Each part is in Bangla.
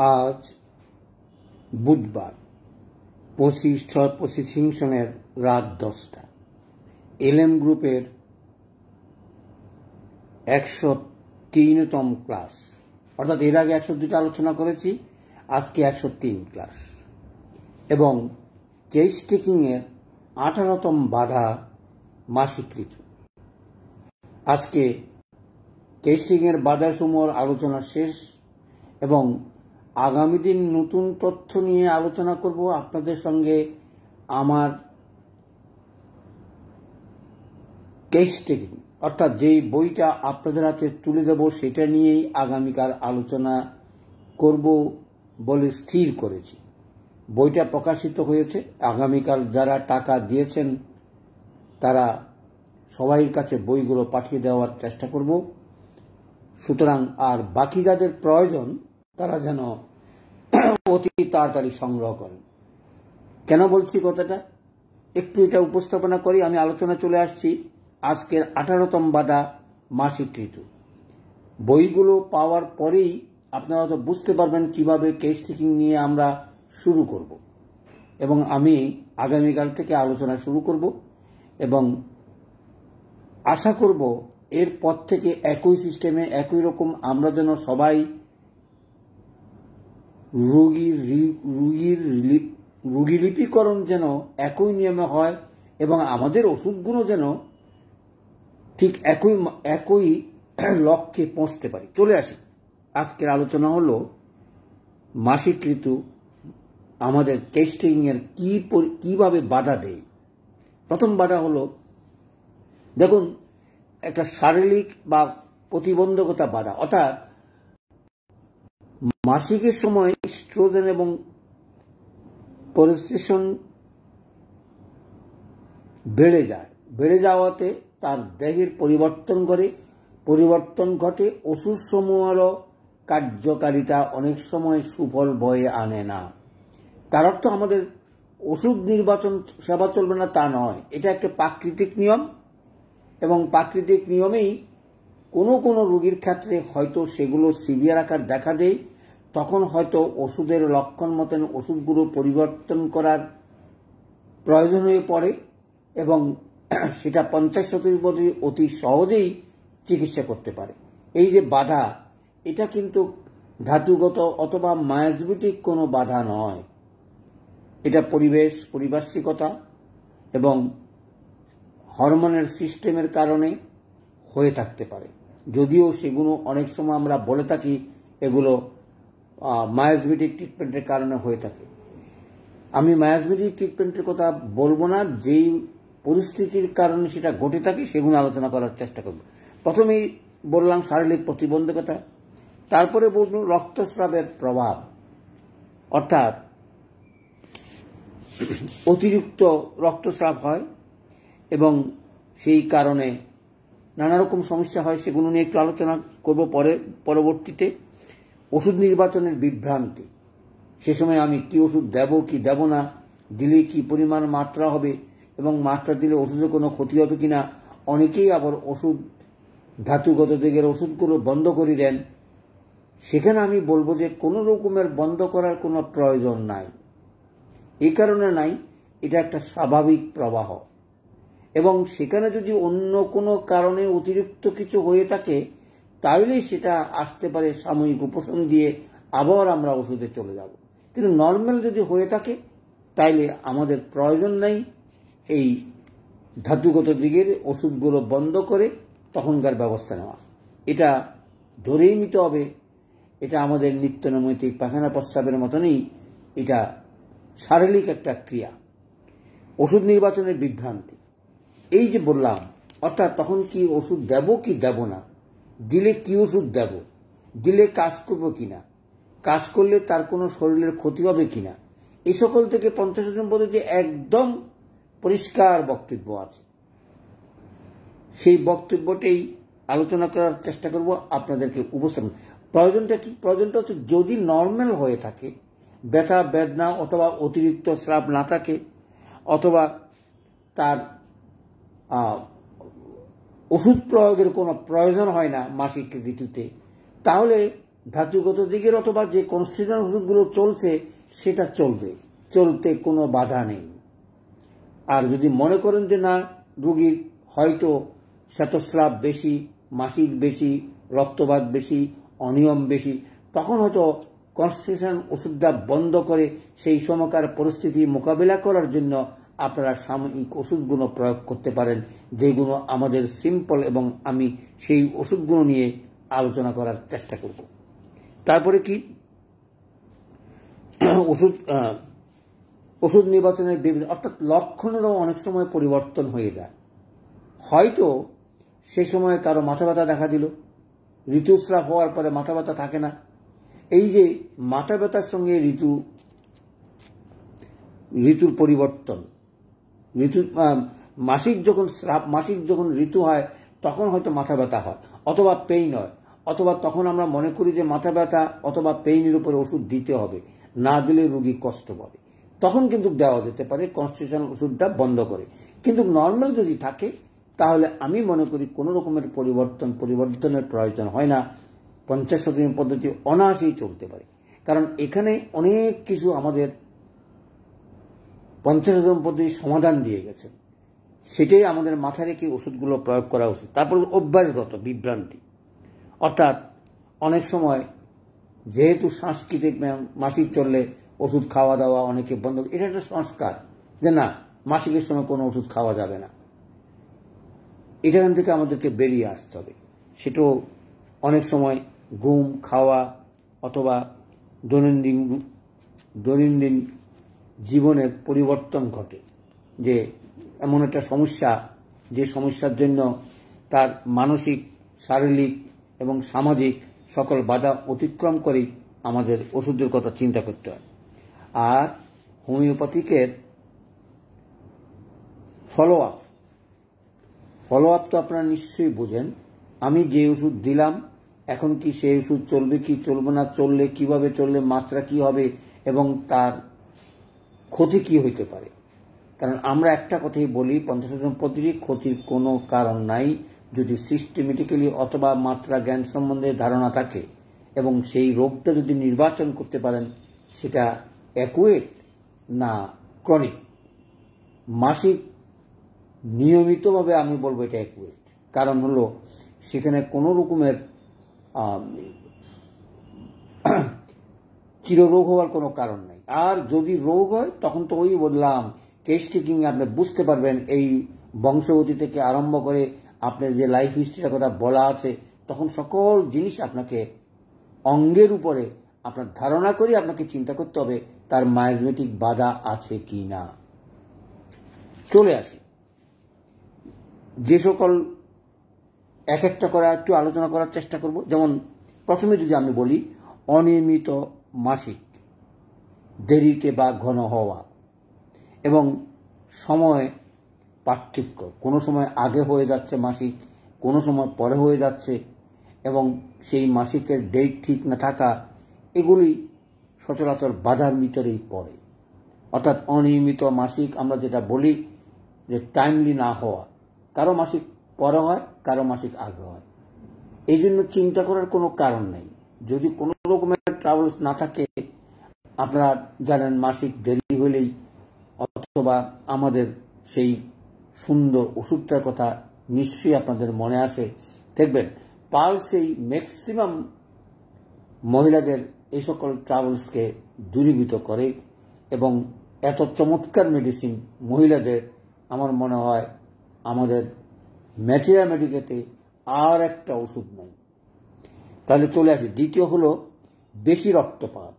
আজ বুধবার 25/6 সিংসনের রাত 10টা এলএম গ্রুপের 103তম ক্লাস, অর্থাৎ এর আগে 102টা আলোচনা করেছি, আজকে 103 ক্লাস এবং কেস টেকিংয়ের 18তম বাধা মাসিক ঋতু। আজকে কেস টেকিংয়ের বাধাসমূহ আলোচনা শেষ এবং আগামী দিন নতুন তথ্য নিয়ে আলোচনা করব আপনাদের সঙ্গে। আমার কেস টেকিং অর্থাৎ যেই বইটা আপনাদের হাতে তুলে দেব সেটা নিয়েই আগামীকাল আলোচনা করব বলে স্থির করেছি। বইটা প্রকাশিত হয়েছে, আগামীকাল যারা টাকা দিয়েছেন তারা সবাই কাছে বইগুলো পাঠিয়ে দেওয়ার চেষ্টা করব। সুতরাং আর বাকি যাদের প্রয়োজন তারা যেন অতি তাড়াতাড়ি সংগ্রহ করেন। কেন বলছি কথাটা, একটু এটা উপস্থাপনা করি, আমি আলোচনা চলে আসছি। আজকের 18তম বাধা মাসিক ঋতু। বইগুলো পাওয়ার পরেই আপনারা তো বুঝতে পারবেন কিভাবে কেস টেকিং নিয়ে আমরা শুরু করব এবং আমি আগামীকাল থেকে আলোচনা শুরু করব এবং আশা করব এরপর থেকে একই সিস্টেমে একই রকম আমরা যেন সবাই রোগীলিপিকরণ যেন একই নিয়মে হয় এবং আমাদের ওষুধগুলো যেন ঠিক একই লক্ষ্যে পৌঁছতে পারি। চলে আসি, আজকের আলোচনা হলো মাসিক ঋতু আমাদের কেস টেকিংয়ের কিভাবে বাধা দেয়। প্রথম বাধা হলো, দেখুন, একটা শারীরিক বা প্রতিবন্ধকতা বাধা, অর্থাৎ মাসিকের সময় স্ট্রোজেন এবং প্রোস্টেশন বেড়ে যাওয়াতে তার দেহের পরিবর্তন ঘটে। ওষুধসমূহেরও কার্যকারিতা অনেক সময় সুফল বয়ে আনে না। তার অর্থ আমাদের ওষুধ নির্বাচন সেবা চলবে না তা নয়, এটা একটা প্রাকৃতিক নিয়ম এবং প্রাকৃতিক নিয়মেই কোনো রোগীর ক্ষেত্রে হয়তো সেগুলো সিভিয়ার আকার দেখা দেয়, তখন হয়তো ওষুধের লক্ষণ মতন ওষুধগুলো পরিবর্তন করার প্রয়োজন হয়ে পড়ে এবং সেটা 50% অতি সহজেই চিকিৎসা করতে পারে। এই যে বাধা, এটা কিন্তু ধাতুগত অথবা মায়াজবিটিক কোনো বাধা নয়, এটা পারিপার্শ্বিকতা এবং হরমোনের সিস্টেমের কারণে হয়ে থাকতে পারে। যদিও সেগুলো অনেক সময় আমরা বলে থাকি এগুলো মায়াজবিটিক ট্রিটমেন্টের কারণে হয়ে থাকে। আমি মায়াজবিটিক ট্রিটমেন্টের কথা বলবো না, যেই পরিস্থিতির কারণে সেটা ঘটে থাকে সেগুলো আলোচনা করার চেষ্টা করব। প্রথমেই বললাম শারীরিক প্রতিবন্ধকতা, তারপরে বলব রক্তস্রাবের প্রভাব, অর্থাৎ অতিরিক্ত রক্তস্রাব হয় এবং সেই কারণে নানা রকম সমস্যা হয়, সেগুলো নিয়ে একটু আলোচনা করব পরবর্তীতে। ওষুধ নির্বাচনের বিভ্রান্তি, সে সময় আমি কি ওষুধ দেব কি দেব না, দিলে কি পরিমাণ মাত্রা হবে এবং মাত্রা দিলে ওষুধে কোনো ক্ষতি হবে কিনা। অনেকেই আবার ওষুধ ধাতুগত দিকের ওষুধগুলো বন্ধ করে দেন, সেখানে আমি বলবো যে কোনো রকমের বন্ধ করার কোনো প্রয়োজন নাই। এই কারণে নাই, এটা একটা স্বাভাবিক প্রবাহ এবং সেখানে যদি অন্য কোনো কারণে অতিরিক্ত কিছু হয়ে থাকে তাহলে সেটা আসতে পারে সাময়িক উপশম দিয়ে আবার আমরা ওষুধে চলে যাব। কিন্তু নর্মাল যদি হয়ে থাকে তাইলে আমাদের প্রয়োজন নেই এই ধাতুগত দিকের ওষুধগুলো বন্ধ করে তখনকার ব্যবস্থা নেওয়া। এটা ধরেই নিতে হবে এটা আমাদের নিত্যনৈমিত্তিক পায়খানা প্রস্রাবের মতনই, এটা শারীরিক একটা ক্রিয়া। ওষুধ নির্বাচনের বিভ্রান্তি, এই যে বললাম, অর্থাৎ তখন কি ওষুধ দেব কি দেব না, দিলে কি ওষুধ দেব, দিলে কাজ করবো কিনা, কাজ করলে তার কোনো শরীরের ক্ষতি হবে কিনা, এই সকল থেকে 50% পর্যন্ত একদম পরিষ্কার বক্তব্য আছে। সেই বক্তব্যটাই আলোচনা করার চেষ্টা করব আপনাদেরকে উপস্থাপন। প্রয়োজনটা কি? প্রয়োজনটা হচ্ছে যদি নর্মাল হয়ে থাকে, ব্যথা বেদনা অথবা অতিরিক্ত স্রাব না থাকে, অথবা তার ওষুধ প্রয়োগের কোনো প্রয়োজন হয় না মাসিক ঋতুতে, তাহলে ধাতুগত দিকের অথবা যে কনস্টিটিউশনাল ওষুধগুলো চলছে সেটা চলবে, চলতে কোনো বাধা নেই। আর যদি মনে করেন যে না, রোগীর হয়তো শ্বেতস্রাব বেশি, মাসিক বেশি, রক্তপাত বেশি, অনিয়ম বেশি, তখন হয়তো কনস্টিটিউশন ওষুধটা বন্ধ করে সেই সময়কার পরিস্থিতি মোকাবিলা করার জন্য আপনারা সাময়িক ওষুধগুলো প্রয়োগ করতে পারেন, যেগুলো আমাদের সিম্পল, এবং আমি সেই ওষুধগুলো নিয়ে আলোচনা করার চেষ্টা করব। তারপরে কি, ওষুধ নির্বাচনের বিভিন্ন, অর্থাৎ লক্ষণেরও অনেক সময় পরিবর্তন হয়ে যায়। হয়তো সে সময় কারো মাথা ব্যথা দেখা দিল, ঋতুস্রাব হওয়ার পরে মাথা ব্যথা থাকে না। এই যে মাথা ব্যথার সঙ্গে ঋতুর পরিবর্তন, মাসিক যখন ঋতু হয় তখন হয়তো মাথা ব্যথা হয় অথবা পেইন হয়, অথবা তখন আমরা মনে করি যে মাথা ব্যথা অথবা পেইনের উপরে ওষুধ দিতে হবে, না দিলে রোগী কষ্ট পাবে, তখন কিন্তু দেওয়া যেতে পারে কনস্টিটিউশনাল ওষুধটা বন্ধ করে। কিন্তু নর্মাল যদি থাকে তাহলে আমি মনে করি কোনো রকমের পরিবর্তনের প্রয়োজন হয় না। 50 পদ্ধতি অনায়াসেই চলতে পারে, কারণ এখানে অনেক কিছু আমাদের 50 পদ্ধতির সমাধান দিয়ে গেছে, সেটাই আমাদের মাথায় রেখে ওষুধগুলো প্রয়োগ করা উচিত। তারপর অভ্যাসগত বিভ্রান্তি, অর্থাৎ অনেক সময় যেহেতু সাংস্কৃতিক মাসিক চললে ওষুধ খাওয়া দাওয়া অনেকে বন্ধ, এটা একটা সংস্কার যে না, মাসিকের সময় কোনো ওষুধ খাওয়া যাবে না, এখান থেকে আমাদেরকে বেরিয়ে আসতে হবে। সেটাও অনেক সময় ঘুম, খাওয়া অথবা দৈনন্দিন জীবনের পরিবর্তন ঘটে, যে এমন একটা সমস্যা, যে সমস্যার জন্য তার মানসিক, শারীরিক এবং সামাজিক সকল বাধা অতিক্রম করেই আমাদের ওষুধের কথা চিন্তা করতে হয়। আর হোমিওপ্যাথিকের ফলো আপ তো আপনারা নিশ্চয়ই বোঝেন। আমি যে ওষুধ দিলাম, এখন কি সেই ওষুধ চলবে কি চলবে না, চললে কিভাবে চললে মাত্রা কি হবে এবং তার ক্ষতি কি হইতে পারে। কারণ আমরা একটা কথাই বলি, 50 পদ্ধতির ক্ষতির কোনো কারণ নাই যদি সিস্টেমেটিক্যালি অথবা মাত্রা জ্ঞান সম্বন্ধে ধারণা থাকে এবং সেই রোগটা যদি নির্বাচন করতে পারেন, সেটা অ্যাকুয়েট না ক্রনিক। মাসিক নিয়মিতভাবে আমি বলবো এটা অ্যাকুয়েট, কারণ হলো সেখানে কোনো রকমের চিররোগ হওয়ার কোনো কারণ নাই। আর যদি রোগ হয় তখন তো ওই বললাম, কেস টেকিং আপনি বুঝতে পারবেন, এই বংশগতি থেকে আরম্ভ করে আপনার যে লাইফ হিস্ট্রির কথা বলা আছে, তখন সকল জিনিস আপনাকে অঙ্গের উপরে আপনার ধারণা করে আপনাকে চিন্তা করতে হবে তার মায়োজমেটিক বাধা আছে কি না। চলে আসি যে সকল এক একটা করে একটু আলোচনা করার চেষ্টা করব। যেমন প্রথমে যদি আমি বলি, অনিয়মিত মাসিক, দেরিতে বা ঘন হওয়া এবং সময় পার্থক্য, কোনো সময় আগে হয়ে যাচ্ছে মাসিক, কোনো সময় পরে হয়ে যাচ্ছে, এবং সেই মাসিকের ডেট ঠিক না থাকা, এগুলি সচরাচর বাধার ভিতরেই পড়ে। অর্থাৎ অনিয়মিত মাসিক আমরা যেটা বলি যে টাইমলি না হওয়া, কারো মাসিক পরে হয়, কারো মাসিক আগে হয়। এই জন্য চিন্তা করার কোনো কারণ নেই। যদি কোনো রকমের ট্রাভেলস না থাকে, আপনারা জানেন মাসিক দেরি হলেই, অথবা আমাদের সেই সুন্দর ওষুধটার কথা নিশ্চয়ই আপনাদের মনে আসে, দেখবেন পালসেই ম্যাক্সিমাম মহিলাদের এই সকল ট্রাভেলসকে দূরীভূত করে, এবং এত চমৎকার মেডিসিন মহিলাদের আমার মনে হয় আমাদের ম্যাটেরিয়া মেডিকেতে আর একটা ওষুধ নেই। তাহলে চলে আসি, দ্বিতীয় হলো বেশি রক্তপাত।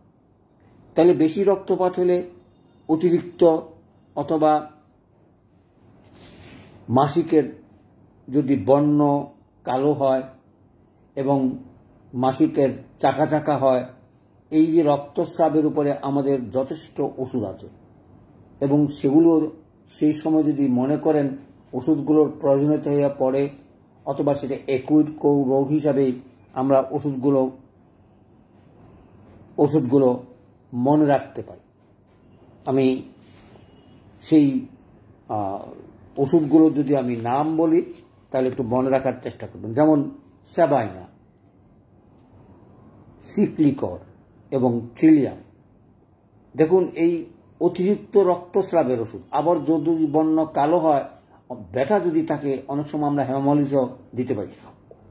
তাহলে বেশি রক্তপাত হলে অতিরিক্ত অথবা মাসিকের যদি বর্ণ কালো হয় এবং মাসিকের চাকা চাকা হয়, এই যে রক্তস্রাবের উপরে আমাদের যথেষ্ট ওষুধ আছে, এবং সেগুলোর সেই সময় যদি মনে করেন ওষুধগুলোর প্রয়োজনীয়তা হয়ে পড়ে, অথবা সেটা অ্যাকুইট রোগ হিসাবে আমরা ওষুধগুলো মনে রাখতে পারি। আমি সেই ওষুধগুলো যদি আমি নাম বলি তাহলে একটু মনে রাখার চেষ্টা করবেন। যেমন সিক্লিকর এবং ট্রিলিয়াম। দেখুন, এই অতিরিক্ত রক্তস্রাবের ওষুধ, আবার যদি বর্ণ কালো হয়, ব্যথা যদি থাকে, অনেক সময় আমরা হেমামলিসও দিতে পারি।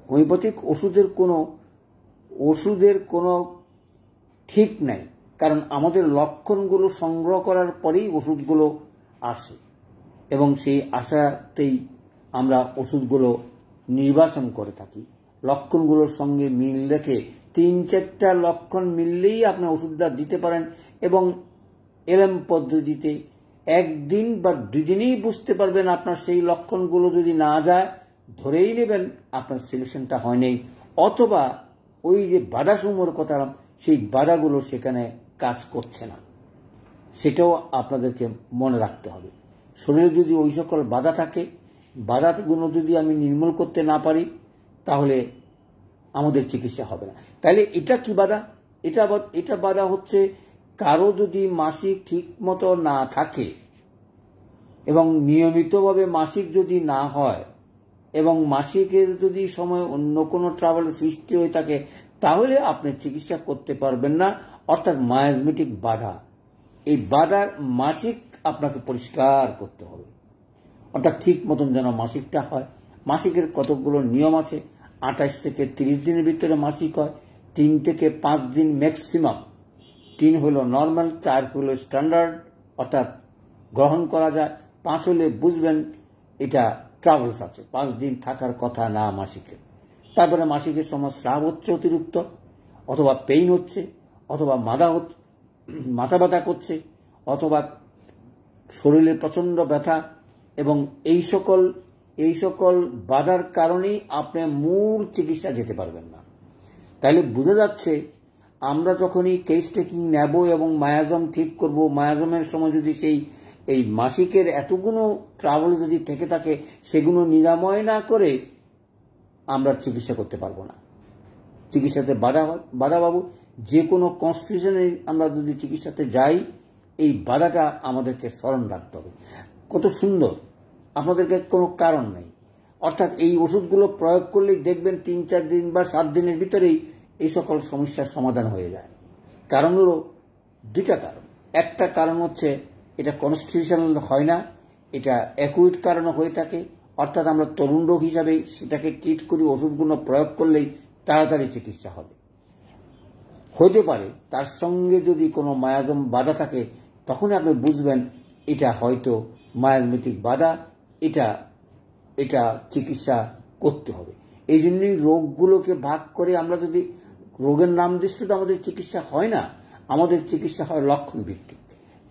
হোমিওপ্যাথিক ওষুধের কোনো ঠিক নাই, কারণ আমাদের লক্ষণগুলো সংগ্রহ করার পরেই ওষুধগুলো আসে এবং সেই আশাতেই আমরা ওষুধগুলো নির্বাচন করে থাকি। লক্ষণগুলোর সঙ্গে মিল রেখে 3-4টা লক্ষণ মিললেই আপনি ওষুধটা দিতে পারেন এবং এলএম পদ্ধতিতে 1 দিন বা 2 দিনেই বুঝতে পারবেন আপনার সেই লক্ষণগুলো যদি না যায়, ধরেই নেবেন আপনার সিলেকশনটা হয়নি, অথবা ওই যে বাধাসমূহের কথা সেই বাধাগুলো সেখানে কাজ করছে না। সেটাও আপনাদেরকে মনে রাখতে হবে। শরীরে যদি ওই সকল বাধা থাকে, বাধাগুলো যদি আমি নির্মূল করতে না পারি, তাহলে আমাদের চিকিৎসা হবে না। তাহলে এটা কি বাধা? এটা বাধা হচ্ছে, কারো যদি মাসিক ঠিক মতো না থাকে এবং নিয়মিতভাবে মাসিক যদি না হয় এবং মাসিকের যদি সময় অন্য কোনো ট্রাবলের সৃষ্টি হয়ে থাকে, তাহলে আপনি চিকিৎসা করতে পারবেন না। অর্থাৎ মায়াজমেটিক বাধা, এই বাধার মাসিক আপনাকে পরিষ্কার করতে হবে। অর্থাৎ ঠিক মতন যেন মাসিকটা হয়। মাসিকের কতগুলো নিয়ম আছে। 28 থেকে 30 দিনের ভিতরে মাসিক হয়। 3 থেকে 5 দিন ম্যাক্সিমাম। 3 হলো নর্মাল, 4 হলো স্ট্যান্ডার্ড, অর্থাৎ গ্রহণ করা যায়। 5 হলে বুঝবেন এটা ট্রাভেলস আছে, 5 দিন থাকার কথা না মাসিকে। তারপরে মাসিকের সময় স্রাব হচ্ছে অতিরিক্ত, অথবা পেইন হচ্ছে, অথবা মাথা ব্যথা করছে, অথবা শরীরে প্রচন্ড ব্যথা, এবং এই সকল বাধার কারণেই আপনি মূল চিকিৎসা যেতে পারবেন না। তাহলে বোঝা যাচ্ছে, আমরা যখনই কেস টেকিং নেব এবং মায়াজম ঠিক করব, মায়াজমের সময় যদি এই মাসিকের এতগুলো ট্রাবল যদি থেকে থাকে, সেগুলো নিরাময় না করে আমরা চিকিৎসা করতে পারবো না। চিকিৎসাতে বাধা পাবো। যে কোনো কনস্টিটিউশনে আমরা যদি চিকিৎসাতে যাই, এই বাধাটা আমাদেরকে স্মরণ রাখতে হবে। কত সুন্দর, আপনাদেরকে কোনো কারণ নেই। অর্থাৎ এই ওষুধগুলো প্রয়োগ করলেই দেখবেন 3-4 দিন বা 7 দিনের ভিতরেই এই সকল সমস্যার সমাধান হয়ে যায়। কারণ হলো 2টা কারণ। একটা কারণ হচ্ছে এটা কনস্টিটিউশনাল হয় না, এটা অ্যাকুইট কারণে হয়ে থাকে। অর্থাৎ আমরা তরুণ রোগ হিসাবে সেটাকে ট্রিট করি, ওষুধগুলো প্রয়োগ করলেই তাড়াতাড়ি চিকিৎসা হবে। হতে পারে তার সঙ্গে যদি কোনো মায়াজম বাধা থাকে, তখন আপনি বুঝবেন এটা হয়তো মায়াজমেটিক বাধা, এটা চিকিৎসা করতে হবে। এই জন্যই রোগগুলোকে ভাগ করে আমরা যদি রোগের নাম দৃষ্টিত আমাদের চিকিৎসা হয় না, আমাদের চিকিৎসা হয় লক্ষণ ভিত্তিক।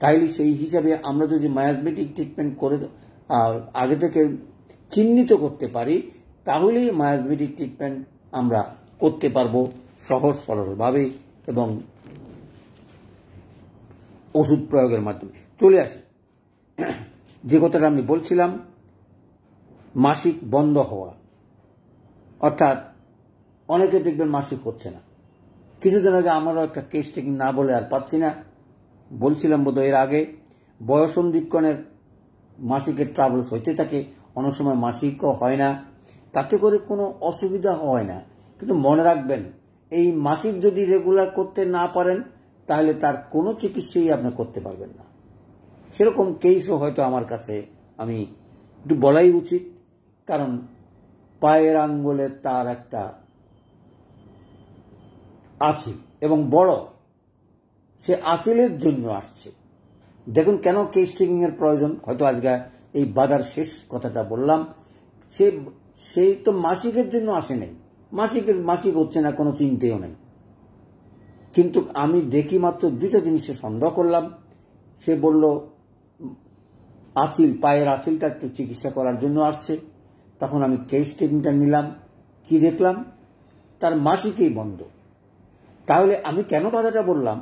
তাইলে সেই হিসাবে আমরা যদি মায়াজমেটিক ট্রিটমেন্ট করে আগে থেকে চিহ্নিত করতে পারি, তাহলেই মায়াজমেটিক ট্রিটমেন্ট আমরা করতে পারবো সহজ সরলভাবে এবং ওষুধ প্রয়োগের মাধ্যমে। চলে আসি যে কথাটা আমি বলছিলাম, মাসিক বন্ধ হওয়া। অর্থাৎ অনেকে দেখবেন মাসিক হচ্ছে না। কিছুদিন আগে আমারও একটা কেস টেকিং না বলে আর পাচ্ছি না, বলছিলাম বোধহয় এর আগে, বয়সন্ধিক্ষণের মাসিকের ট্রাবলস হইতে থাকে, অনেক সময় মাসিকও হয় না, তাতে করে কোনো অসুবিধা হয় না। কিন্তু মনে রাখবেন, এই মাসিক যদি রেগুলার করতে না পারেন, তাহলে তার কোনো চিকিৎসাই আপনি করতে পারবেন না। সেরকম কেসও হয়তো আমার কাছে আমি একটু বলাই উচিত, কারণ পায়ের আঙ্গুলে তার একটা আছে এবং বড়, সে আসিলের জন্য আসছে। দেখুন কেন কেস টেকিং এর প্রয়োজন। হয়তো আজকে এই বাধার শেষ কথাটা বললাম, সেই তো মাসিকের জন্য আসে নাই, মাসিক হচ্ছে না, কোনো চিন্তাও নেই। কিন্তু আমি দেখি মাত্র 2টা জিনিসে সন্দেহ করলাম। সে বলল পায়ের আঁচিলটা একটু চিকিৎসা করার জন্য আসছে। তখন আমি কেস টেকিংটা নিলাম, কি দেখলাম তার মাসিকই বন্ধ। তাহলে আমি কেন বাধাটা বললাম?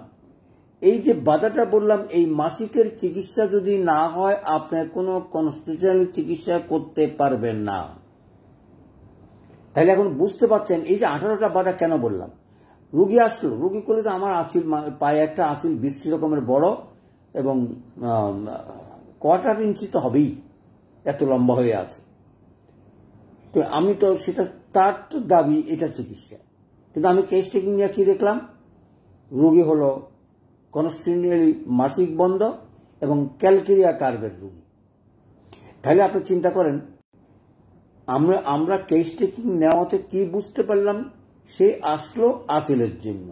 এই যে বাধাটা বললাম, এই মাসিকের চিকিৎসা যদি না হয়, আপনি কোনো কনস্টিটিউশনাল চিকিৎসা করতে পারবেন না। তাহলে এখন বুঝতে পারছেন এই যে 18টা বাধা কেন বললাম। রুগী আসলো, রুগী করলে তো আমার পায়ে একটা আঁচিল বিশ্রী রকমের বড় এবং 1/4 ইঞ্চি তো হবেই, এত লম্বা হয়ে আছে। তো আমি তো সেটা, তার তো দাবি এটা চিকিৎসা। তো কিন্তু আমি কেস টেকিং নিয়ে কি দেখলাম, রোগী হলো কনস্টিটিউশনালি মাসিক বন্ধ এবং ক্যালকেরিয়া কার্ভের রোগী। তাহলে আপনি চিন্তা করেন, আমরা কেস টেকিং নেওয়াতে কি বুঝতে পারলাম, সে আসলো আসিলের জন্য।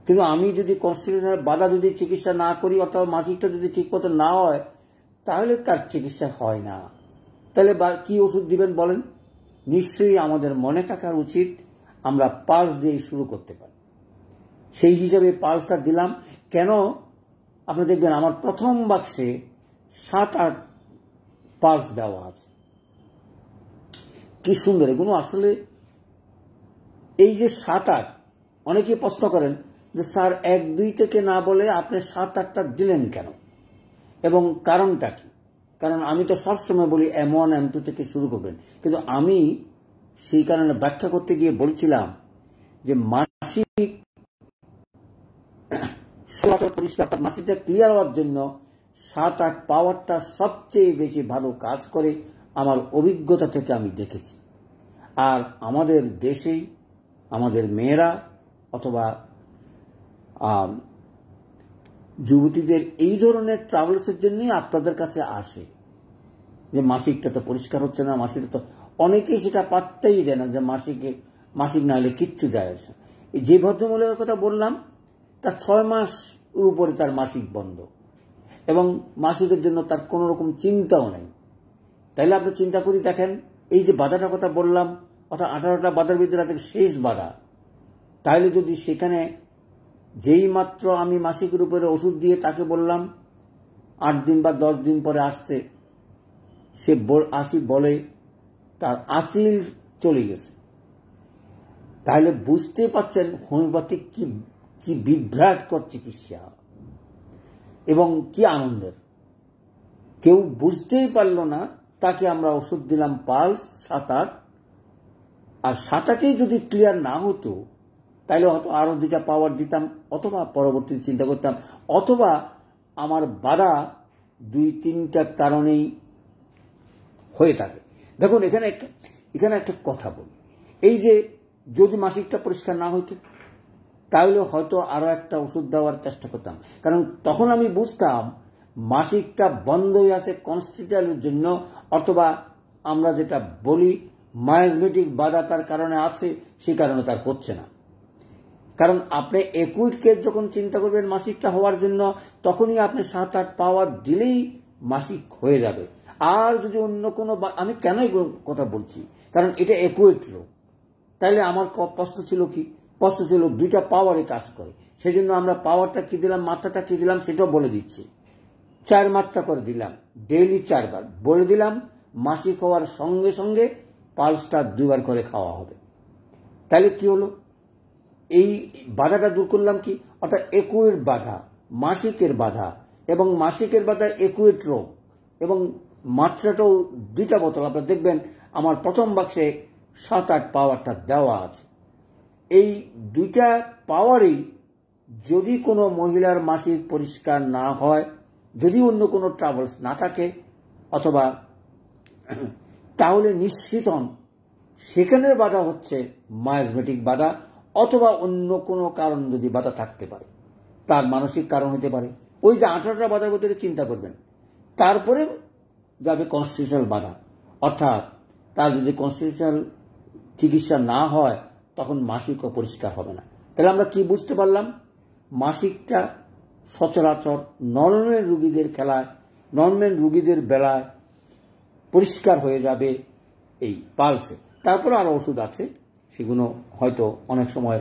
কিন্তু আমি যদি কনস্টিটিউশনাল বাধা যদি চিকিৎসা না করি, অথবা মাসিকটা যদি ঠিক মতো না হয়, তাহলে তার চিকিৎসা হয় না। তাহলে কি ওষুধ দিবেন বলেন? নিশ্চয়ই আমাদের মনে থাকা উচিত আমরা পালস দিয়ে শুরু করতে পারি। সেই হিসাবে পালসটা দিলাম। কেন? আপনি দেখবেন আমার প্রথম বাক্সে 7-8 পালস দেওয়া আছে। কি সুন্দর এগুলো আসলে। এই যে 7-8, অনেকে প্রশ্ন করেন যে স্যার 1-2 থেকে না বলে আপনি 7-8টা দিলেন কেন, এবং কারণটা কি? কারণ আমি তো সবসময় বলি M1 M2 থেকে শুরু করবেন, কিন্তু আমি সেই কারণে ব্যাখ্যা করতে গিয়ে বলছিলাম যে মাসিক পরিষ্কার, মাসিকটা ক্লিয়ার হওয়ার জন্য 7-8 পাওয়ারটা সবচেয়ে বেশি ভালো কাজ করে, আমার অভিজ্ঞতা থেকে আমি দেখেছি। আর আমাদের দেশেই আমাদের মেয়েরা অথবা যুবতীদের এই ধরনের ট্রাভেলসের জন্যই আপনাদের কাছে আসে যে মাসিকটা তো পরিষ্কার হচ্ছে না, মাসিকটা তো, অনেকেই সেটা পাত্তাই দেয় না যে মাসিক না হলে কিচ্ছু যায় আসে। যে ভদ্রমহিলার কথা বললাম, তার 6 মাস উপরে তার মাসিক বন্ধ, এবং মাসিকের জন্য তার কোনো রকম চিন্তাও নেই। তাইলে আপনি চিন্তা করি দেখেন, এই যে বাধাটার কথা বললাম, অর্থাৎ 18টা বাধার ভিতরে শেষ বাধা, তাহলে যদি সেখানে যেই মাত্র আমি মাসিকের উপরে ওষুধ দিয়ে তাকে বললাম 8 দিন বা 10 দিন পরে আসতে, সে বলে তার আসিল চলে গেছে, তাহলে বুঝতে পারছেন হোমিওপ্যাথিক কি বিভ্রাটকর চিকিৎসা এবং কি আনন্দের। কেউ বুঝতেই পারল না, তাকে আমরা ওষুধ দিলাম পালস 7-8, আর 7-8 যদি ক্লিয়ার না হতো তাহলে হয়তো আরো 2টা পাওয়ার দিতাম, অথবা পরবর্তীতে চিন্তা করতাম, অথবা আমার বাধা 2-3টা কারণেই হয়ে থাকে। দেখুন এখানে একটা কথা বলি, এই যে যদি মাসিকটা পরিষ্কার না হইতো তাহলে হয়তো আরো একটা ওষুধ দেওয়ার চেষ্টা করতাম, কারণ তখন আমি বুঝতাম মাসিকটা বন্ধ হয়ে আছে কনস্টিটিউশনালের জন্য, অথবা আমরা যেটা বলি মায়াজমেটিক বাধা তার কারণে আছে, সেই কারণে তার হচ্ছে না। কারণ আপনি একুইট কেস যখন চিন্তা করবেন মাসিকটা হওয়ার জন্য, তখনই আপনি 7-8 পাওয়ার দিলেই মাসিক হয়ে যাবে। আর যদি অন্য কোনো, আমি কেন এই কথা বলছি, কারণ এটা একুইট রোগ। তাহলে আমার প্রশ্ন ছিল কি, প্রশ্ন ছিল 2টা পাওয়ারে কাজ করে, সেই জন্য আমরা পাওয়ারটা কি দিলাম, মাত্রাটা কি দিলাম সেটাও বলে দিচ্ছি। 4 মাত্রা করে দিলাম, ডেইলি 4 বার বলে দিলাম, মাসিক হওয়ার সঙ্গে সঙ্গে পালসটা 2 বার করে খাওয়া হবে। তাহলে কি হলো, এই বাধাটা দূর করলাম কি, অর্থাৎ একুইট বাধা, মাসিকের বাধা, এবং মাসিকের বাধা একুইট রোগ, এবং মাত্রাটাও 2টা বোতল। আপনারা দেখবেন আমার প্রথম বাক্সে 7-8 পাওয়ারটা দেওয়া আছে। এই 2টা পাওয়ারেই যদি কোনো মহিলার মাসিক পরিষ্কার না হয়, যদি অন্য কোনো ট্রাভেলস না থাকে, অথবা তাহলে নিশ্চিত হন সেখানের বাধা হচ্ছে মায়াজমেটিক বাধা, অথবা অন্য কোনো কারণ যদি বাধা থাকতে পারে, তার মানসিক কারণ হতে পারে। ওই যে 18টা বাধার ভিতরে চিন্তা করবেন, তারপরে যাবে কনস্টিটিউশনাল বাধা, অর্থাৎ তার যদি কনস্টিটিউশনাল চিকিৎসা না হয় তখন মাসিকও পরিষ্কার হবে না। তাহলে আমরা কি বুঝতে পারলাম, মাসিকটা সচরাচর নর্মাল রোগীদের বেলায় পরিষ্কার হয়ে যাবে এই পালসে। তারপরে আরো ওষুধ আছে, সেগুলো হয়তো অনেক সময়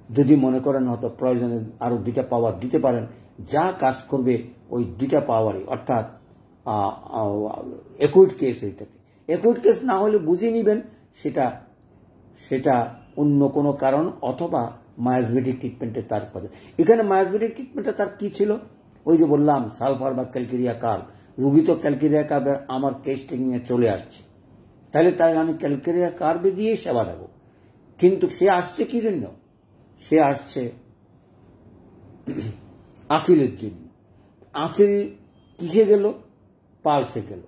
যদি মনে করেন হয়তো প্রয়োজনে আরো 2টা পাওয়ার দিতে পারেন, যা কাজ করবে ওই 2টা পাওয়ারই, অর্থাৎ একুইট কেস হয়ে থাকে। একুইট কেস না হলে বুঝিয়ে নিবেন সেটা অন্য কোনো কারণ, অথবা মায়াজমেটিক ট্রিটমেন্টে তার পদে। এখানে মায়াজমেটিক ট্রিটমেন্টে তার কি ছিল, ওই যে বললাম সালফার বা ক্যালকেরিয়া কার্ভ। রুগী তো ক্যালকেরিয়া কার্ভের আমার কেস টেকিংয়ে চলে আসছে, তাহলে তাই আমি ক্যালকেরিয়া কার্ভে দিয়ে সেবা দেবো। কিন্তু সে আসছে কি জন্য, সে আসছে আসিলের জন্য। আসিল কিসে গেল, পালসে গেল।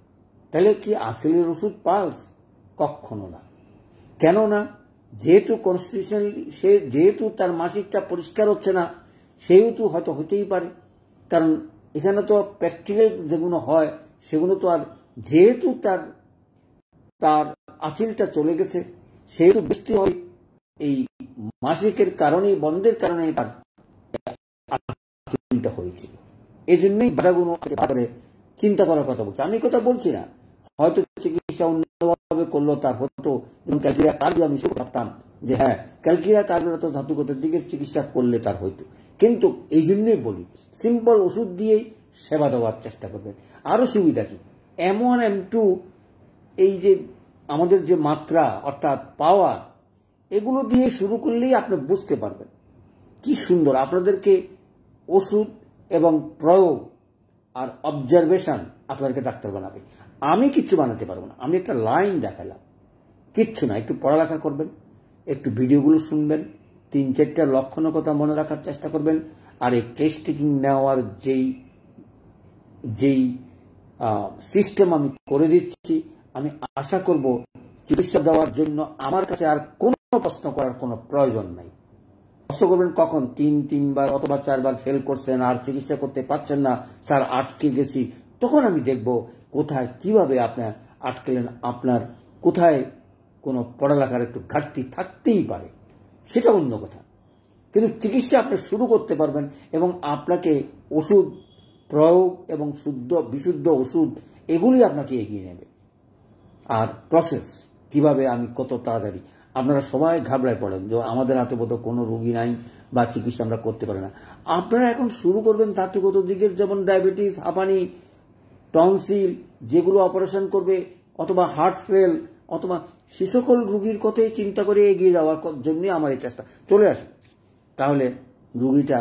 তাহলে কি আসিলের ওষুধ পালস? কখনো না। কেননা যেহেতু কনস্টিটিউশনাল সে যেহেতু তার মাসিকটা পরিষ্কার হচ্ছে না, সেহেতু হয়তো হতেই পারে। কারণ এখানে তো প্র্যাকটিক্যাল যেগুলো হয় সেগুলো তো আর, যেহেতু তার তার আঁচিলটা চলে গেছে, সেহেতু বুঝতে হয় এই মাসিকের কারণেই, বন্ধের কারণেই তার আঁচিলটা হয়েছিল। এই জন্যই বাধাগুলো করে চিন্তা করার কথা বলছে। আমি কথা বলছি না, হয়তো চিকিৎসা অন্যভাবে করলো তার হতো, যেমন ক্যালকিরিয়া কার্ড আমি শুরু করতাম যে হ্যাঁ ক্যালকিরিয়া কার্ডের তো ধাতুগত দিকের চিকিৎসা করলে তার হইতো। কিন্তু এই জন্যই বলি সিম্পল ওষুধ দিয়েই সেবা দেওয়ার চেষ্টা করবেন। আরো সুবিধা কি, M1 M2 এই যে আমাদের যে মাত্রা অর্থাৎ পাওয়ার, এগুলো দিয়ে শুরু করলেই আপনি বুঝতে পারবেন কি সুন্দর আপনাদেরকে ওষুধ এবং প্রয়োগ আর অবজারভেশন আপনাদেরকে ডাক্তার বানাবে। আমি কিচ্ছু বানাতে পারবো না, আমি একটা লাইন দেখালাম, কিচ্ছু না। একটু পড়ালেখা করবেন, একটু ভিডিওগুলো শুনবেন, 3-4টা লক্ষণের কথা মনে রাখার চেষ্টা করবেন। আর এই কেস টেকিং নেওয়ার যেই সিস্টেম আমি করে দিচ্ছি, আমি আশা করব চিকিৎসা দেওয়ার জন্য আমার কাছে আর কোনো প্রশ্ন করার কোনো প্রয়োজন নাই। প্রশ্ন করবেন কখন, 3বার অথবা 4বার ফেল করছেন আর চিকিৎসা করতে পারছেন না, স্যার আটকে গেছি, তখন আমি দেখব কোথায় কিভাবে আপনার আটকেলেন, আপনার কোথায় কোনো পড়ালেখার একটু ঘাটতি থাকতেই পারে, সেটা অন্য কথা। কিন্তু চিকিৎসা আপনি শুরু করতে পারবেন এবং আপনাকে ওষুধ প্রয়োগ এবং বিশুদ্ধ ওষুধ এগুলি আপনাকে এগিয়ে নেবে। আর প্রসেস কিভাবে, আমি কত তাড়াতাড়ি, আপনারা সবাই ঘাবড়ায় পড়েন যে আমাদের হাতে বোধ কোনো রোগী নাই বা চিকিৎসা আমরা করতে পারি না। আপনারা এখন শুরু করবেন ধাতুগত দিকের, যেমন ডায়াবেটিস, হাঁপানি, টনসিল, যেগুলো অপারেশন করবে, অথবা হার্ট ফেল, অথবা সে সকল রুগীর কথাই চিন্তা করে এগিয়ে যাওয়ার জন্যই আমার এই চেষ্টা। চলে আসে, তাহলে রুগীটা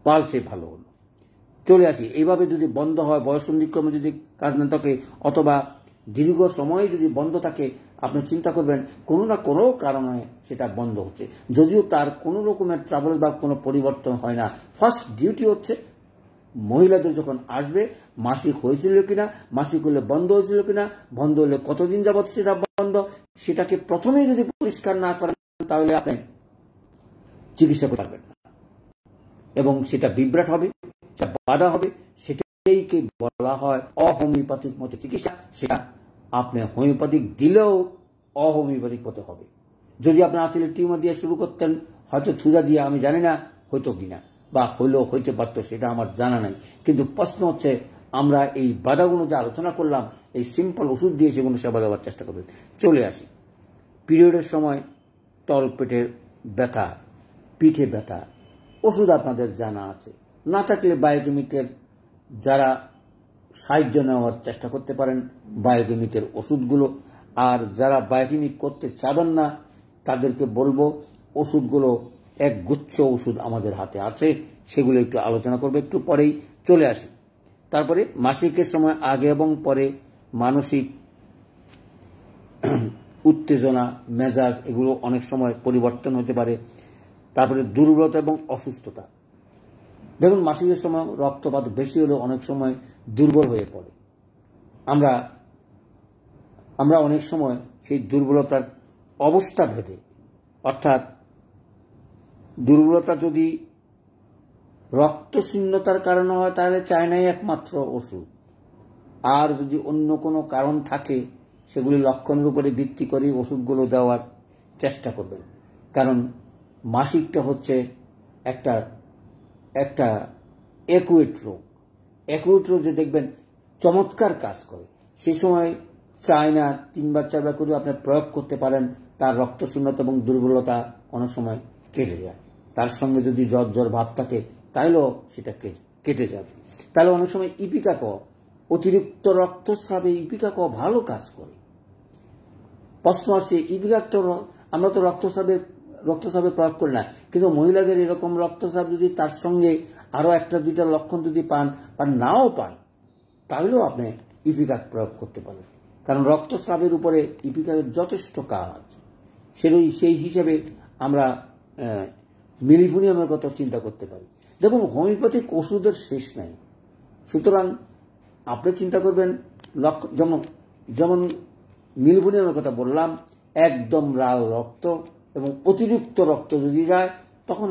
পালসে ভালো হলো। চলে আসি, এইভাবে যদি বন্ধ হয়, বয়সন্ধিক্রমে যদি কাজ না থাকে, অথবা দীর্ঘ সময় যদি বন্ধ থাকে, আপনি চিন্তা করবেন কোনো না কোনো কারণে সেটা বন্ধ হচ্ছে, যদিও তার কোনো রকমের ট্রাবল বা কোনো পরিবর্তন হয় না। ফার্স্ট ডিউটি হচ্ছে মহিলাদের যখন আসবে, মাসিক হয়েছিল কিনা, মাসিক হলে বন্ধ হয়েছিল কিনা, বন্ধ হলে কতদিন যাবৎ সেটা বন্ধ, সেটাকে প্রথমেই যদি পরিষ্কার না করেন তাহলে আপনি চিকিৎসা করতে পারবেন না এবং সেটা বিভ্রাট হবে, সেটা বাধা হবে। সেটাইকে বলা হয় অহোমিওপ্যাথিক মতে চিকিৎসা। সেটা আপনি হোমিওপ্যাথিক দিলেও অহোমিওপ্যাথিক মতে হবে। যদি আপনি আসলে টিউমার দিয়ে শুরু করতেন, হয়তো থুজা দিয়ে, আমি জানি না হয়তো কিনা, বা হইলেও হইতে পারতো, সেটা আমার জানা নাই। কিন্তু প্রশ্ন হচ্ছে আমরা এই বাধাগুলো যে আলোচনা করলাম, এই সিম্পল ওষুধ দিয়ে সেগুলো সেবা দেওয়ার চেষ্টা করবেন। চলে আসি, পিরিয়ডের সময় তল পেটের ব্যথা, পিঠে ব্যথা, ওষুধ আপনাদের জানা আছে। না থাকলে বায়োকেমিকের যারা সাহায্য নেওয়ার চেষ্টা করতে পারেন, বায়োকেমিকের ওষুধগুলো। আর যারা বায়োকেমিক করতে চাবেন না, তাদেরকে বলবো ওষুধগুলো এক গুচ্ছ ওষুধ আমাদের হাতে আছে, সেগুলো একটু আলোচনা করবে একটু পরেই। চলে আসি, তারপরে মাসিকের সময় আগে এবং পরে মানসিক উত্তেজনা, মেজাজ, এগুলো অনেক সময় পরিবর্তন হতে পারে। তারপরে দুর্বলতা এবং অসুস্থতা। দেখুন, মাসিকের সময় রক্তপাত বেশি হলে অনেক সময় দুর্বল হয়ে পড়ে। আমরা অনেক সময় সেই দুর্বলতার অবস্থা ভেদে, অর্থাৎ দুর্বলতা যদি রক্তশূন্যতার কারণে হয় তাহলে চায়নাই একমাত্র ওষুধ। আর যদি অন্য কোনো কারণ থাকে, সেগুলি লক্ষণের উপরে ভিত্তি করে ওষুধগুলো দেওয়ার চেষ্টা করবেন। কারণ মাসিকটা হচ্ছে একটা অ্যাকুয়েট রোগ। অ্যাকুয়েট রোগ যে দেখবেন চমৎকার কাজ করে, সেই সময় চায়না 3-4বার করে আপনি প্রয়োগ করতে পারেন, তার রক্তশূন্যতা এবং দুর্বলতা অনেক সময় কেটে যায়। তার সঙ্গে যদি জ্বর ভাব থাকে তাহলেও সেটা কেটে যাবে। তাহলে অনেক সময় ইপিকাক, অতিরিক্ত রক্তস্রাবে ইপিকাক ভালো কাজ করে। প্রশ্ন আসছে, ইপিকাকটা আমরা তো রক্তস্রাবে প্রয়োগ করি না, কিন্তু মহিলাদের এরকম রক্তস্রাব যদি তার সঙ্গে আরো 1-2টা লক্ষণ যদি পান বা নাও পান, তাহলেও আপনি ইপিকাক প্রয়োগ করতে পারেন। কারণ রক্তস্রাবের উপরে ইপিকাকের যথেষ্ট কাজ আছে। সেই হিসেবে আমরা মিলিফুনিয়ামের কথা চিন্তা করতে পারি। দেখুন, হোমিওপ্যাথিক ওষুধের শেষ নাই। সুতরাং আপনি চিন্তা করবেন, যেমন মিলিফুনিয়ামের কথা বললাম, একদম লাল রক্ত এবং অতিরিক্ত রক্ত যদি যায় তখন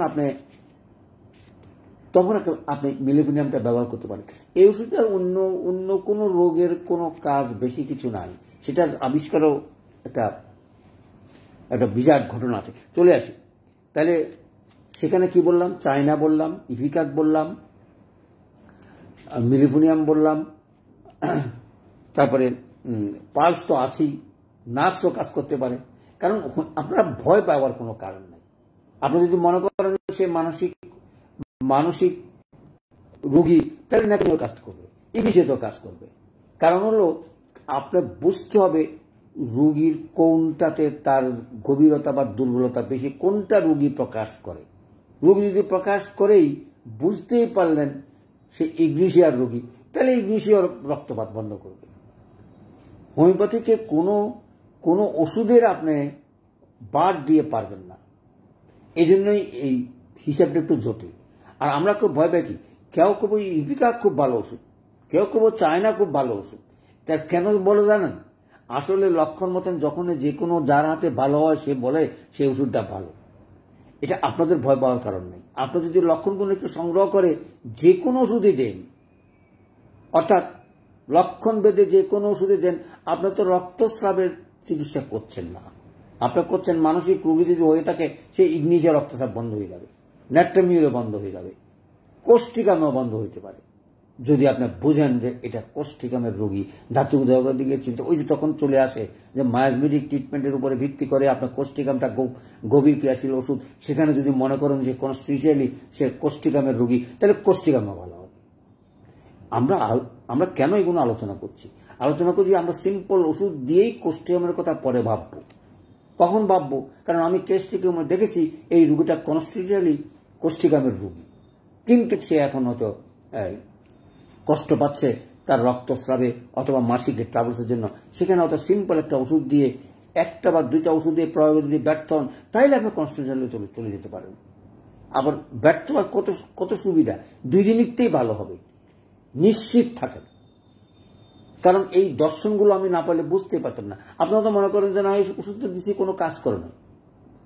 আপনি মিলেভিনিয়ামটা ব্যবহার করতে পারেন। এই ওষুধটার অন্য কোনো রোগের কোনো কাজ বেশি কিছু নাই, সেটার আবিষ্কারও একটা বিরাট ঘটনা আছে। চলে আসি তাহলে, সেখানে কি বললাম? চায়না বললাম, ইভিকাক বললাম, মিলেভিনিয়াম বললাম, তারপরে পালস তো আছেই, নাক্সও কাজ করতে পারে। কারণ আপনারা ভয় পাওয়ার কোনো কারণ নাই। আপনি যদি মনে করেন সে মানসিক রোগী, তাহলে ন্যাকমিও কাজ করবে, ইংলিশেতেও কাজ করবে। কারণ হলো আপনার বুঝতে হবে রোগীর কোনটাতে তার গভীরতা বা দুর্বলতা বেশি, কোনটা রোগী প্রকাশ করে। রোগী যদি প্রকাশ করেই বুঝতেই পারলেন সে ইগনিশিয়ার রোগী, তাহলে ইগনিশিয়ার রক্তপাত বন্ধ করবে। হোমিওপ্যাথিকে কোনো ওষুধের আপনি বাদ দিয়ে পারবেন না, এই জন্যই এই হিসাবটা একটু জটিল। আর আমরা খুব ভয় পাই কি, কেউ কেউ ইভিকা খুব ভালো ওষুধ, কেউ কেউ চায়না খুব ভালো ওষুধ। তার কেন বলে জানেন? আসলে লক্ষণ মতন যখন যে কোনো যার হাতে ভালো হয় সে বলে সেই ওষুধটা ভালো। এটা আপনাদের ভয় পাওয়ার কারণ নেই। আপনি যদি লক্ষণগুলো একটু সংগ্রহ করে যে কোনো ওষুধই দেন, অর্থাৎ লক্ষণ ভেদে যে কোনো ওষুধই দেন, আপনি তো রক্তস্রাবের চিকিৎসা করছেন না, আপনি করছেন মানসিক রোগী যদি হয়ে থাকে সে ইগনিশিয়া রক্তস্রাব বন্ধ হয়ে যাবে, ন্যাট্রামিউরও বন্ধ হয়ে যাবে, কোষ্ঠিকামও বন্ধ হইতে পারে। যদি আপনি বুঝেন যে এটা কোষ্ঠিকামের রোগী, ধাতু দেওয়ার দিকে চিন্তা, ওই যে তখন চলে আসে যে মায়াজমেটিক ট্রিটমেন্টের উপরে ভিত্তি করে আপনার কোষ্ঠিকামটা গভীর ক্রিয়াশীল ওষুধ, সেখানে যদি মনে করেন যে কনস্টিটিউশনালি সে কোষ্ঠিকামের রোগী, তাহলে কোষ্ঠিকামও ভালো হবে। আমরা কেন এগুলো আলোচনা করছি? আলোচনা করছি আমরা সিম্পল ওষুধ দিয়েই কোষ্ঠিকামের কথা পরে ভাববো। কখন ভাববো? কারণ আমি কেস থেকে দেখেছি এই রোগীটা কনস্টিটিউশনালি কোষ্ঠিকামের রোগী, কিন্তু সে এখন হয়তো কষ্ট পাচ্ছে তার রক্তস্রাবে অথবা মাসিক ট্রাভেলসের জন্য, সেখানে হয়তো সিম্পল একটা ওষুধ দিয়ে, একটা বা দুইটা ওষুধ দিয়ে প্রয়োগে যদি ব্যর্থ হন, তাইলে আপনি কনস্টিটিউশনালি চলে যেতে পারেন। আবার ব্যর্থ হওয়ার কত সুবিধা, 2 দিনেরতেই ভালো হবে, নিশ্চিত থাকেন। কারণ এই দর্শনগুলো আমি না পারলে বুঝতে পারতাম না। আপনারা তো মনে করেন যে না, এই ওষুধটা দিচ্ছি কোনো কাজ করে না,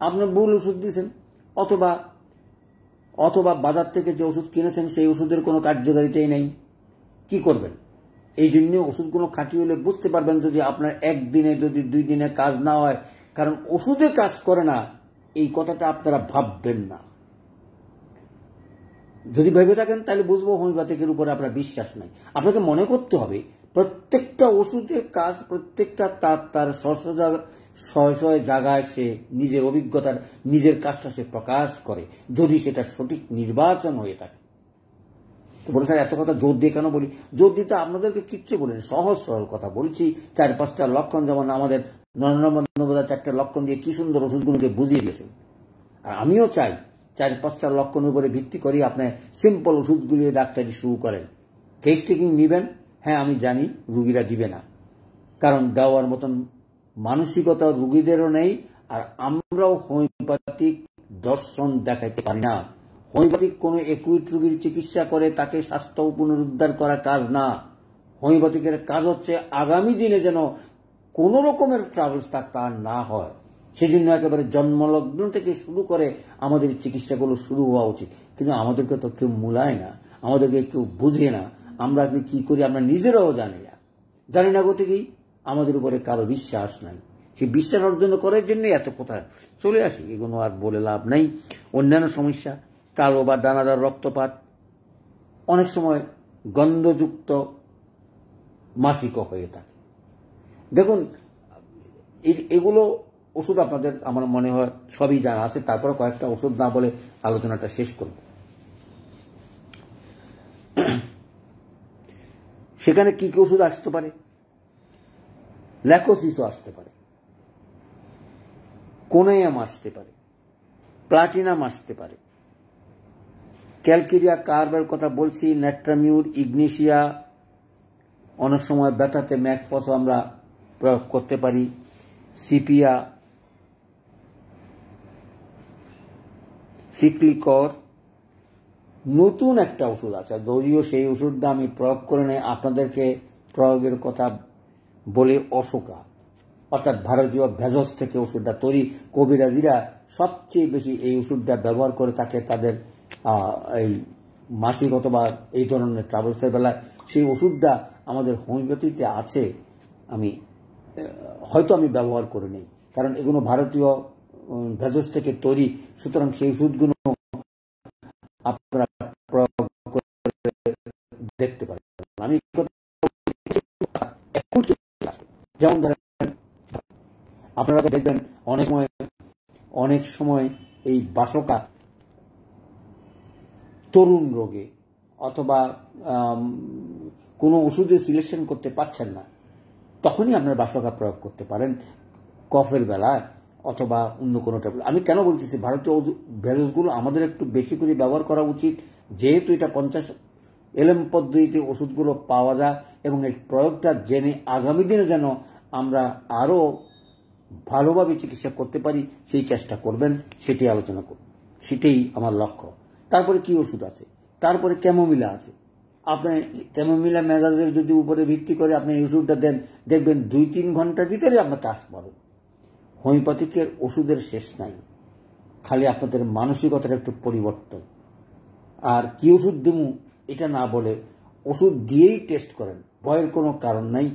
আপনি ভুল ওষুধ দিয়েছেন, অথবা বাজার থেকে যে ওষুধ কিনেছেন সেই ওষুধের কোনো কার্যকারিতাই নেই। কি করবেন? এই জন্য ওষুধগুলো খাঁটি হলে বুঝতে পারবেন যদি আপনার 1 দিনে যদি 2 দিনে কাজ না হয়। কারণ ওষুধে কাজ করে না এই কথাটা আপনারা ভাববেন না। যদি ভেবে থাকেন তাহলে বুঝবো হোমিওপ্যাথিকের উপরে আপনার বিশ্বাস নাই। আপনাকে মনে করতে হবে প্রত্যেকটা ওষুধের কাজ, প্রত্যেকটা তার শয় জায়গায় সে নিজের অভিজ্ঞতার নিজের কাজটা সে প্রকাশ করে, যদি সেটা সঠিক নির্বাচন হয়ে থাকে। তো বলে স্যার এত কথা জোর দিয়ে কেন বলি? জোর দিতে আপনাদেরকে কিচ্ছু বলিনি, সহজ সরল কথা বলছি। 4-5টা লক্ষণ, যেমন আমাদের নরেন্দ্র বন্দ্যোপাধ্যায় 4টা লক্ষণ দিয়ে কি সুন্দর ওষুধগুলোকে বুঝিয়ে দিয়েছেন। আর আমিও চাই 4-5টা লক্ষণের উপরে ভিত্তি করে আপনি সিম্পল ওষুধগুলি ডাক্তারি শুরু করেন। কেস টেকিং নিবেন, হ্যাঁ আমি জানি রুগীরা দিবে না, কারণ দেওয়ার মতন মানসিকতা রুগীদেরও নেই। আর আমরাও হোমিওপ্যাথিক দর্শন দেখাইতে পারি না। হোমিওপ্যাথিক কোনো একুইট রোগীর চিকিৎসা করে তাকে স্বাস্থ্য পুনরুদ্ধার করা কাজ না। হোমিওপ্যাথিকের কাজ হচ্ছে আগামী দিনে যেন কোনো রকমের ট্রাভেলস তার না হয়, সেজন্য একেবারে জন্মলগ্ন থেকে শুরু করে আমাদের চিকিৎসাগুলো শুরু হওয়া উচিত। কিন্তু আমাদেরকে তো কেউ মূলায় না, আমাদেরকে কেউ বুঝে না। আমরা কি করি আমরা নিজেরাও জানি না গতিকেই আমাদের উপরে কারো বিশ্বাস নাই। সেই বিশ্বাস অর্জন করার জন্য এত কথা। চলে আসি, এগুলো আর বলে লাভ নাই। অন্যান্য সমস্যা, কালো বা দানাদার রক্তপাত, অনেক সময় গন্ধযুক্ত মাসিকও হয়ে থাকে। দেখুন এগুলো ওষুধ আপনাদের আমার মনে হয় সবই জানা আছে, তারপরে কয়েকটা ওষুধ না বলে আলোচনাটা শেষ করব। সেখানে কি কি ওষুধ আসতে পারে? ল্যাকোসিসও আসতে পারে, কোনেয়াম আসতে পারে, প্লাটিনাম আসতে পারে, ক্যালকেরিয়া কার্বের কথা বলছি, ন্যাট্রামিউর, ইগনিশিয়া, অনেক সময় ব্যথাতে ম্যাকফসও আমরা প্রয়োগ করতে পারি, সিপিয়া, সিক্লিকর। নতুন একটা ওষুধ আছে, যদিও সেই ওষুধটা আমি প্রয়োগ করে নেই, আপনাদেরকে প্রয়োগের কথা বলে অশোকা। অর্থাৎ ভারতীয় ভেষজ থেকে ওষুধটা তৈরি। কবিরাজিরা সবচেয়ে বেশি এই ওষুধটা ব্যবহার করে থাকে তাদের এই মাসিক অথবা এই ধরনের ট্রাভেলসের বেলায়। সেই ওষুধটা আমাদের হোমিওপ্যাথিতে আছে, হয়তো আমি ব্যবহার করে নেই, কারণ এগুলো ভারতীয় ভেষজ থেকে তৈরি। সুতরাং সেই ওষুধগুলো আপনারা প্রয়োগ করে দেখতে পারেন। আমি যেমন ধরেন আপনারা দেখবেন অনেক সময় এই বাসকা তরুণ রোগে অথবা কোনো ওষুধে সিলেকশন করতে পারছেন না, তখনই আপনার বাসকা প্রয়োগ করতে পারেন কফের বেলায় অথবা অন্য কোনো ট্যাবলেট। আমি কেন বলতেছি ভারতীয় ভেষজগুলো আমাদের একটু বেশি করে ব্যবহার করা উচিত, যেহেতু এটা 50 এলএম পদ্ধতিতে ওষুধগুলো পাওয়া যায়, এবং এর প্রয়োগটা জেনে আগামী দিনে যেন আমরা আরও ভালোভাবে চিকিৎসা করতে পারি সেই চেষ্টা করবেন, সেটি আলোচনা করব, সেটাই আমার লক্ষ্য। তারপরে কি ওষুধ আছে? তারপরে ক্যামোমিলা আছে। আপনি ক্যামোমিলা মেজাজের যদি উপরে ভিত্তি করে আপনি এই ওষুধটা দেন, দেখবেন 2-3 ঘন্টার ভিতরে আপনার কাজ পাবে। হোমিওপ্যাথিকের ওষুধের শেষ নাই, খালি আপনাদের মানসিকতার একটু পরিবর্তন। আর কি ওষুধ দেবো এটা না বলে ওষুধ দিয়েই টেস্ট করেন, ভয়ের কোনো কারণ নাই।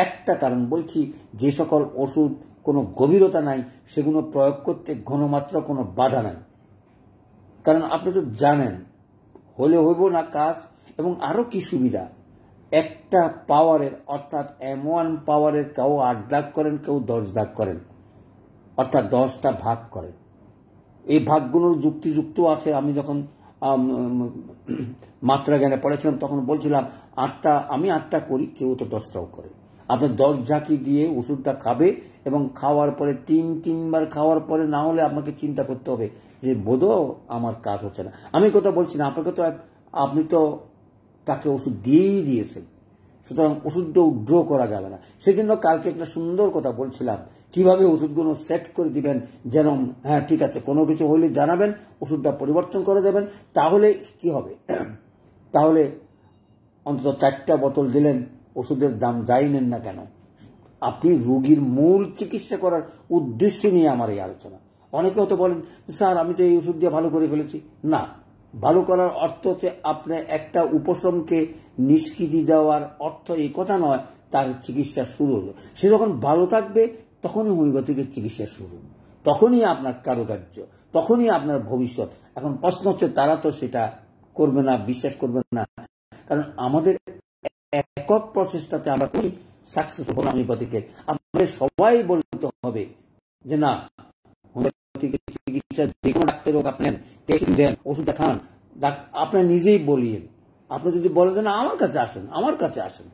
একটা কারণ বলছি, যে সকল ওষুধ কোনো গভীরতা নাই সেগুলো প্রয়োগ করতে ঘনমাত্রা কোনো বাধা নাই, কারণ আপনি তো জানেন হলে হইব না কাজ। এবং আরো কি সুবিধা, একটা পাওয়ারের অর্থাৎ M1 পাওয়ারের কেউ 8 দাগ করেন, কেউ 10 দাগ করেন, অর্থাৎ 10টা ভাগ করেন। এই ভাগগুলোর যুক্তিযুক্ত আছে। আমি যখন মাত্রা জ্ঞানে পড়েছিলাম তখন বলছিলাম আমি 8টা করি, কেউ তো 10টাও করে। আপনি 10 ঝাঁকি দিয়ে ওষুধটা খাবে এবং খাওয়ার পরে 3-3বার খাওয়ার পরে না হলে আপনাকে চিন্তা করতে হবে যে বোধহয় আমার কাজ হচ্ছে না। আমি কথা বলছি না, আপনি তো তাকে ওষুধ দিয়েই দিয়েছেন, সুতরাং ওষুধটা উইথড্র করা যাবে না। সেই জন্য কালকে একটা সুন্দর কথা বলছিলাম, কিভাবে ওষুধগুলো সেট করে দিবেন, যেন হ্যাঁ ঠিক আছে কোনো কিছু হলে জানাবেন, ওষুধটা পরিবর্তন করে দেবেন। তাহলে কি হবে, তাহলে অন্তত 4টা বোতল দিলেন, ওষুধের দাম যাই নেন না কেন, আপনি রোগীর মূল চিকিৎসা করার উদ্দেশ্য নিয়ে আমার এই আলোচনা। অনেকে হয়তো বলেন স্যার আমি তো এই ওষুধ দিয়ে ভালো করে ফেলেছি। না, ভালো করার অর্থ হচ্ছে আপনার একটা উপশমকে নিষ্কৃতি দেওয়ার অর্থ এই কথা নয় তার চিকিৎসা শুরু হলো। সে যখন ভালো থাকবে তখনই হোমিওপ্যাথিকের চিকিৎসা শুরু, তখনই আপনার কারুকার্য, তখনই আপনার ভবিষ্যৎ। এখন প্রশ্ন হচ্ছে তারা তো সেটা করবে না, বিশ্বাস করবে না, কারণ আমাদের একক প্রচেষ্টাতে আমরা খুবই সাকসেসফুল হোমিওপ্যাথিকে। আমাদের সবাই বলতে হবে যে না, হোমিওপ্যাথিকের চিকিৎসা যে কোনো ডাক্তার হোক আপনি দেন, ওষুধটা খান, আপনি নিজেই বলিয়েন। আপনি যদি বলেন যে না আমার কাছে আসেন,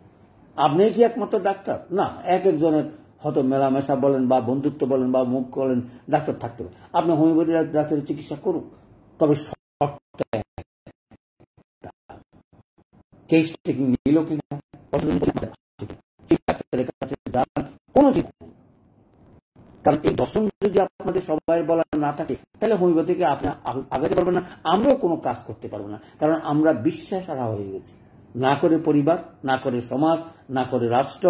আপনি কি একমাত্র ডাক্তার? না, একজনের হয়তো মেলামেশা বলেন বা বন্ধুত্ব বলেন বা মুখ বলেন ডাক্তার থাকতে হবে। আপনি হোমিওপ্যাথি ডাক্তারের চিকিৎসা করুন, তবে কেস টেকিং নিল কিনা, কোনো চিন্তা নেই। কারণ এই দর্শন যদি আপনাদের সবাই বলা না থাকে, তাহলে হোমিওপ্যাথিকে আপনি আগাতে পারবেন না, আমরাও কোনো কাজ করতে পারবো না। কারণ আমরা বিশ্বাস হারা হয়ে গেছি, না করে পরিবার, না করে সমাজ, না করে রাষ্ট্র,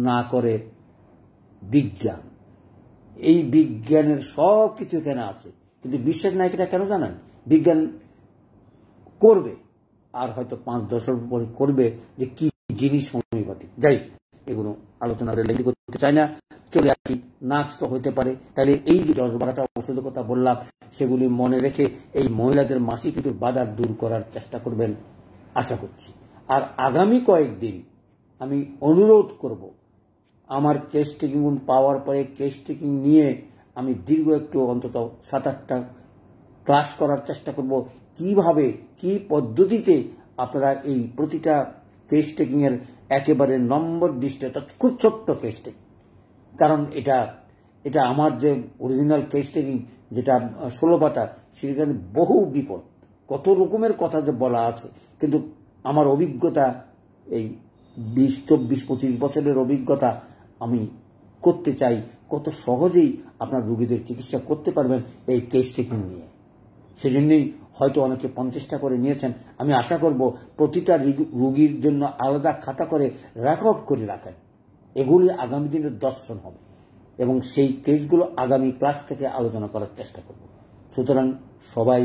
না করে বিজ্ঞান। এই বিজ্ঞানের সব কিছু এখানে আছে, কিন্তু বিশ্বাস নাই। এটা কেন জানেন? বিজ্ঞান করবে আর হয়তো 5-10 বছর পরে করবে যে কি জিনিস হোমিওপ্যাথি। যাই এগুলো আলোচনা লেগে করতে চাই না, চলে আসি। নাক্স তো হতে পারে, তাহলে এই যে 10-12টা ওষুধের কথা বললাম সেগুলি মনে রেখে এই মহিলাদের মাসিক ঋতুর বাধা দূর করার চেষ্টা করবেন আশা করছি। আর আগামী কয়েকদিন আমি অনুরোধ করব, আমার কেস টেকিং পাওয়ার পরে কেস টেকিং নিয়ে আমি দীর্ঘ একটু অন্তত 7-8টা ক্লাস করার চেষ্টা করব, কিভাবে কি পদ্ধতিতে আপনারা এই প্রতিটা কেস টেকিং এর একেবারে নম্বর দৃষ্টি, খুব ছোট্ট কেস টেকিং। কারণ এটা আমার যে অরিজিনাল কেস টেকিং যেটা 16 পাতা, সেখানে বহু বিপদ, কত রকমের কথা যে বলা আছে। কিন্তু আমার অভিজ্ঞতা এই 20-24-25 বছরের অভিজ্ঞতা আমি করতে চাই কত সহজেই আপনার রোগীদের চিকিৎসা করতে পারবেন এই কেস টেকিং নিয়ে। সেজন্যই হয়তো অনেকে 50টা করে নিয়েছেন। আমি আশা করব প্রতিটা রোগীর জন্য আলাদা খাতা করে রেকর্ড করে রাখেন, এগুলি আগামী দিনের দর্শন হবে। এবং সেই কেসগুলো আগামী ক্লাস থেকে আলোচনা করার চেষ্টা করব। সুতরাং সবাই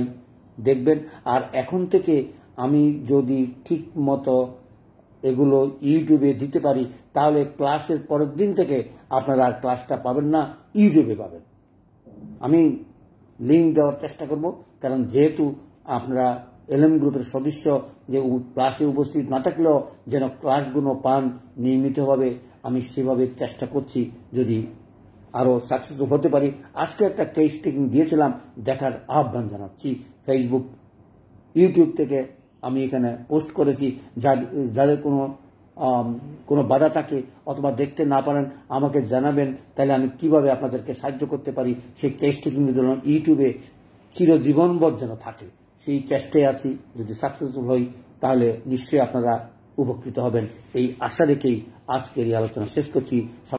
দেখবেন। আর এখন থেকে আমি যদি ঠিক মতো এগুলো ইউটিউবে দিতে পারি, তাহলে ক্লাসের পরের দিন থেকে আপনারা আর ক্লাসটা পাবেন না, ইউটিউবে পাবেন। আমি লিঙ্ক দেওয়ার চেষ্টা করব, কারণ যেহেতু আপনারা এলএম গ্রুপের সদস্য, যে ক্লাসে উপস্থিত না থাকলেও যেন ক্লাসগুলো পান নিয়মিতভাবে, আমি সেভাবে চেষ্টা করছি, যদি আরও সাকসেসফুল হতে পারি। আজকে একটা কেস টেকিং দিয়েছিলাম, দেখার আহ্বান জানাচ্ছি। ফেসবুক, ইউটিউব থেকে আমি এখানে পোস্ট করেছি। যাদের কোনো বাধা থাকে অথবা দেখতে না পারেন আমাকে জানাবেন, তাহলে আমি কিভাবে আপনাদেরকে সাহায্য করতে পারি। সেই কেস টেকিংয়ের জন্য ইউটিউবে চিরজীবনবৎ যেন থাকে, সেই চেষ্টায় আছি। যদি সাকসেসফুল হই তাহলে নিশ্চয়ই আপনারা উপকৃত হবেন, এই আশা রেখেই আজকের এই আলোচনা শেষ করছি।